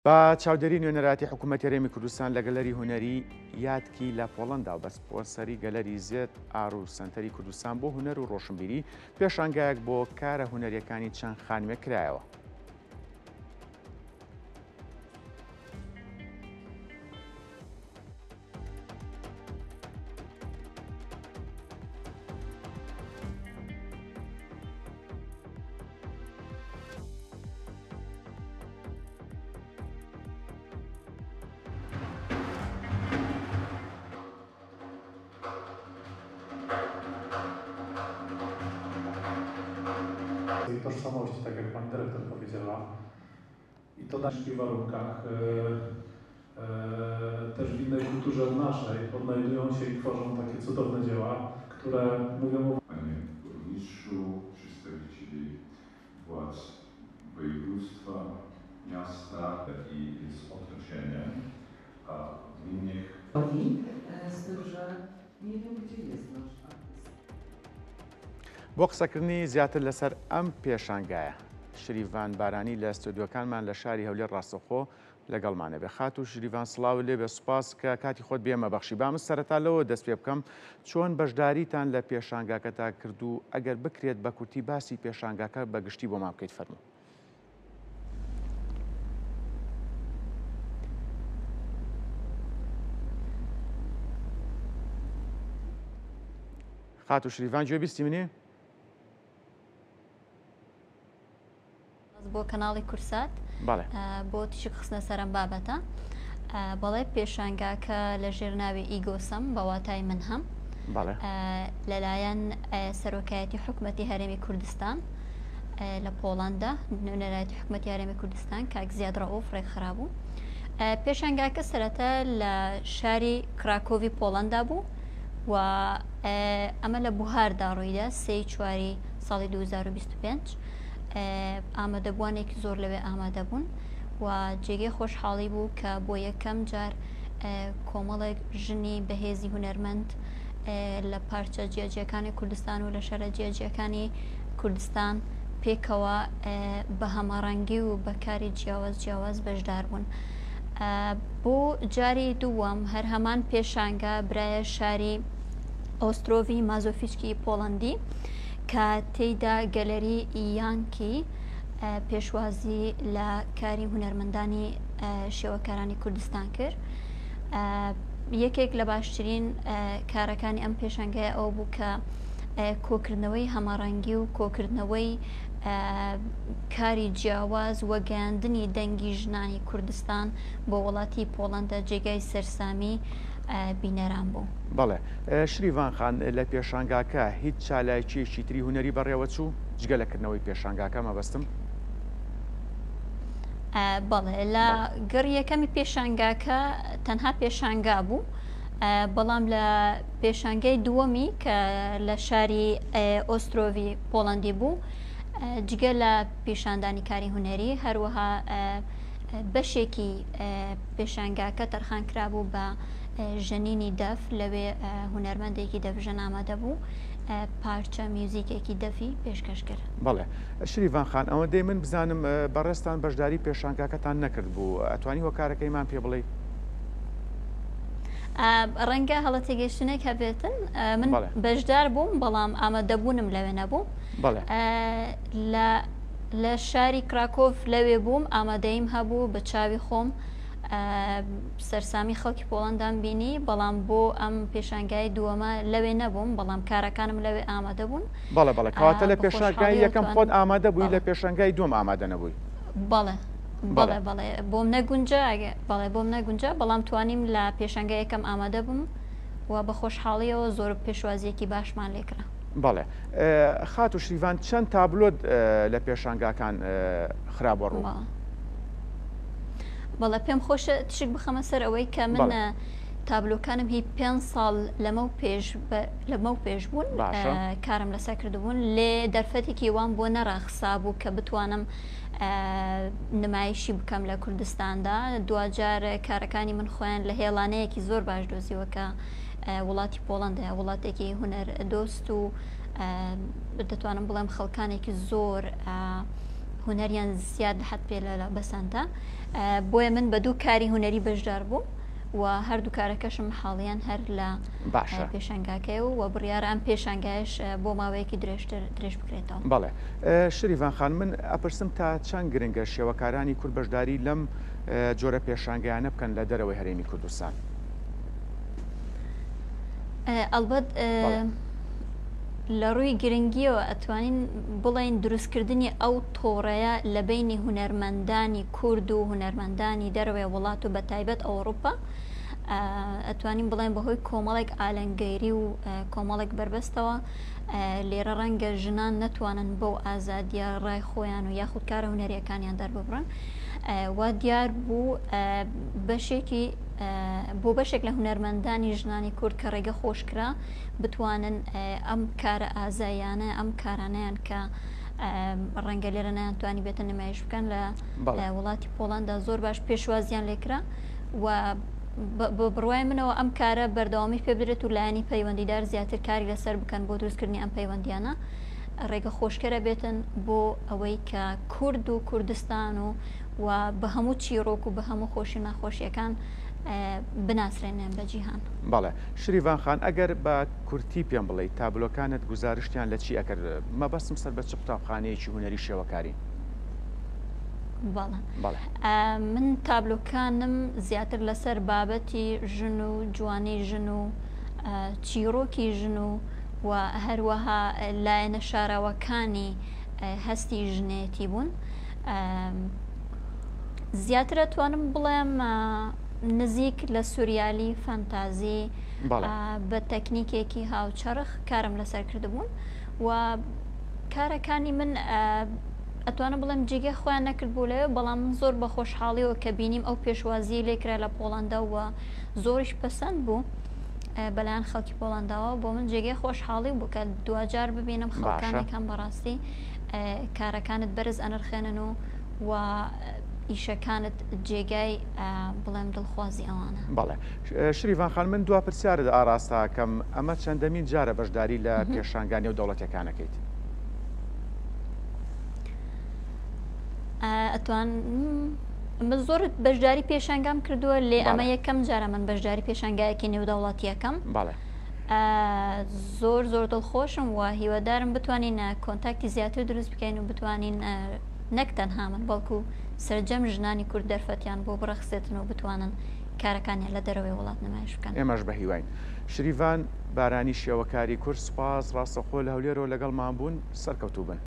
بە چاودێری نوێنەراتی حکوومەتی هەرێمی کوردستان لە گەلەری هونەری یادکی لە پۆڵەندا و بە سپۆنسەری گەلەری زێت ئار و سەنتەری کوردستان بۆ هونەر و ڕۆشنبیری پێشانگایەک بۆ کارە هونەریەکانی چەند خانوێ کرایەوە. tej tożsamości, tak jak Pani Dyrektor powiedziała. I to w naszych warunkach też w innej kulturze naszej odnajdują się i tworzą takie cudowne dzieła, które mówią o... Panie Burmistrzu, przedstawicieli władz województwa, miasta i z otoczeniem, a w innych... Z tym, że nie wiem, gdzie jest nasz artysta. بۆ قسەکردنی زیاتر لەسەر ئەم پێشانگایە شریڤان بارانی لە ستۆدیۆکانمان لە شاری هەولێر ڕاستەوخۆ لەگەڵمانە بێ. خات و شریڤان سڵاو لێ بێ، سوپاس کە کاتی خۆت بێمە بەخشی. بام سەرەتا لەوە دەست پێ بکەم چۆن بەشداریتان لە پێشانگاکەتا کرد و ئەگەر بکرێت بە کورتی باسی پێشانگاکە بە گشتی بۆ ما بکەیت فەرموو. خات و شریڤان گوێ بیستی منێ؟ بۆ کەناڵی کورسات بۆ تیشک خستنە سەرم بابەتە بەڵێ پێشانگاکە لە ژێرناوی ئیگۆسم بەواتای من هەم لەلایەن سەرۆکایەتی حکوومەتی هەرێمی کوردستان لە پۆڵەندا نوێنەرایەتی حکوومەتی هەرێمی کوردستان کاک زیاد ڕەئوف ڕێکخرابوو. پێشانگاکە سەرەتا لە شاری کراکۆڤی پۆڵەندا بوو و ئەمە لە بوهاردا ڕوویدا 3/4 ساڵی 2025 ئامادەبووانێکی زۆر لەوێ ئامادە بوون و جێگەی خۆشحاڵی بوو کە بۆ یەکەم جار کۆمەڵێک ژنی بەهێزی هونەرمەند لە پارچە جیاجیەکانی کوردستان و لە شارە جیاجیەکانی کوردستان پێکەوە بە هەماڕەنگی و بەکاری جیاواز بەشدار بوون. بۆ جاری دووەم هەر هەمان پێشانگا برایە شاری ئۆسترۆڤی مازۆفیچکی پۆڵەندی کە تێیدا گەلەری یانکی پێشوازی لە کاری هونەرمەندانی شێوەکارانی کوردستان کرد. یەکێک لە باشترین کارەکانی ئەم پێشانگای ئەو بوو کە کۆکردنەوەی هەماڕەنگی و کۆکردنەوەی کاری جیاواز وە گەیاندنی دەنگی ژنانی کوردستان بۆ وڵاتی پۆڵەندە جێگای سەرسامی بینەران بوو. بەڵێ شریڤان خان لە پێشانگاکە هیچ چالایەکیەکی تری هونەری بەڕێوە چوو جگە لەکردنەوەی پێشانگاکە مەبەستم؟ بەڵێ لە گەڕیەکەمی پێشانگاکە تەنها پێشانگا بوو، بەڵام لە پێشانگای دووەمی کە لە شاری ئۆسترۆڤی پۆڵەندی بوو جگە لە پیشاندانی کاری هونەری هەروەها بەشێکی پێشانگاکە تەرخان کرابوو بە ژەنینی دەف لەوێ هونەرمەندێکی دەفژەن ئامادە بوو پارچە میوزیکێکی دەفی پێشکەش کرد. بەڵێ شریڤان خان ئەوە دەی من بزانم بەڕێستان بەشداری پێشانگاکەتان نەکرد بوو، ئەتوانی هۆکارەکەیمان پێ بڵێ؟ ڕەنگە هەڵە تێگەیشتنێک هەبێتن من بەشدار بووم بەڵام ئامادەبوونم لەوێ نەبوو. لە شاری کراکۆڤ لەوێ بووم ئامادەیم هەبوو بە چاوی خۆم سەرسامی خەڵکی پۆڵەندان بینی، بەڵام بۆ ئەم پێشانگای دووەمە لەوێ نەبووم، بەڵام کارەکانم لەوێ ئامادە بوون. بەڵێ کەواتە لە پێشانگای یەکەم خۆت ئامادە بووی، لە پێشانگای دووەم ئامادە نەبووی؟ بەڵێ بۆم نەگونجە بەڵام توانیم لە پێشانگای یەکەم ئامادە بووم و بە خۆشحاڵیەوە زۆر پێشوازیەکی باشمان لێکرا. بەڵێ خات و شریڤان چەند تابلۆت لە پێشانگاکان خراپە ڕوو؟ بەڵێ پێم خۆشە تشک بخەمە سەر ئەوەی کە من تابلۆکانم هی 5 ساڵ لەمە پێش بوون کارم لەسەر کردبوون، لێ دەرفەتێکی وان بۆ نەڕاخسا بوو کە بتوانم نمایشی بکەم لە کوردستاندا. دوجار کارەکانی من خۆیان لە هێڵانەیەکی زۆر باش دۆزیوە کە وڵاتی پۆڵەندە وڵاتێکی هونەر دۆست و دەتوانم بڵێم خەڵکانێکی زۆر هوەریان زیاد حەت پێ لە بەسەندە بۆیە من بە دوو کاری هوەری بەشدار بووم و هەردوو کارەکەشم حاڵیان هەر لە پێشنگاکەی و بڕیارە ئەم پێشنگایش بۆ ماوەیەکی درێژ بکرێتەوە. بەڵێ شریڤان خان من ئەپرسم تا چەند گرنگە شێوەکارانی کورد بەشداری لەم جۆرە پێشانگەیانە بکەن لە دەرەوەی هەرێمی کوردستان؟ ئەلبەت لە ڕووی گرنگیەوە ئەتوانین بڵین دروستکردنی ئەو تۆڕەیە لە بینی هونەرمەندانی کورد و هونەرمەندانی دەروێ وڵات و بە تایبەت ئەوروپا ئەتوانین بڵێن بەهۆی کۆمەڵێک ئالەنگەیری و کۆمەڵێک بربەستەوە لێرە ڕەنگە ژنان نەتوانن بەو ئازادیە ڕای خۆیان و یاخود کارە هونەریەکانیان دەرببڕن وا دیار بوو بەشێکی بۆ بەشێک لە هونەرمەندانی ژنانی کورد کە ڕێگە خۆشکرا بتوانن ئەم کارە ئازایانە ئەم کارانەیان کە ڕەنگە لێرە نەیانتوانی بێتە نمایش بکەن لە وڵاتی پۆڵەندا زۆر باش پێشوازیان لێکرا و بڕوای منەوە ئەم کارە بەردەوامی پێ بدرێت و لایەنی پەیوەندیدار زیاتر کاری لەسەر بکەن بۆ دروستکردنی ئەم پەیوەندیانە ڕێگە خۆشکەرە بێتن بۆ ئەوەی کە کورد و کوردستان و بە هەموو چیرۆک و بە هەموو خۆشی ناخۆشیەکان بناسرێنێن بە جیهان. بەڵێ شریڤان خان ئەگەر بە کورتی پێم بڵێ تابلۆکانت گزارشتیان لە چی ئەکرد مەبەستم سەر بە چ قوتابخانەیەکی هوەری شێوەکاری؟ بەڵێ من تابلۆکانم زیاتر لەسەر بابەتی ژن و جوانی ژن و چیرۆکی ژن و هەروەها لایەنە شاراوەکانی هەستی ژنێتی بوون. زیاتر ئەتوانم بڵێم نزیک لە سوریالی فەنتازی بە تەکنیکێکی هاوچەرخ کارم لەسەر کردبوون و کارەکانی من ئەتوانم بڵێم جێگە خۆیان نەکرد بوو لەوێ بەڵام من زۆر بە خۆشحاڵیەوە کە بینیم ئەو پێشوازی لێکرا لە پۆڵەندا و زۆریش پەسەند بوو بەلایەن خەڵکی پۆڵەنداوە بۆ من جێگەی خۆشحاڵی بوو کە دوجار ببینم خەڵکانێکان بەڕاستی کارەکانت بەرز ئەنرخێنن و ئیشەکانت جێگای بڵێم دڵخوازی ئەوانە. بەڵێ شریڤان خان من دوا پرسیارت ئاراستاکەم ئەمە چەندەمین جارە بەشداری لە پێشانگانی و دەوڵەتیەکانەکەیت؟ ئەتوان من زۆر بەشداری پێشانگام کردووە لێ ئەمە یەکەم جارە من بەشداری پێشانگایەکی نێودەوڵەتیەکەم. زۆر زۆر دڵخۆشم و هیوادارم بتوانین کۆنتاکتی زیاتر دروست بکەین و بتوانین نەک تەنها من بەڵکو سەرجەم ژنانی کورد دەرفەتیان بۆ بڕەخسێتن و بتوانن کارەکانیان لە دەرەوەی وڵات نمایش بکەن. ئێمەش بە هیواین. شریڤان بارانی شێوەکاری کورد سوپاس ڕاستەخۆ لە هەولێرەوە لەگەڵمان بوون سەرکەوتوو بن.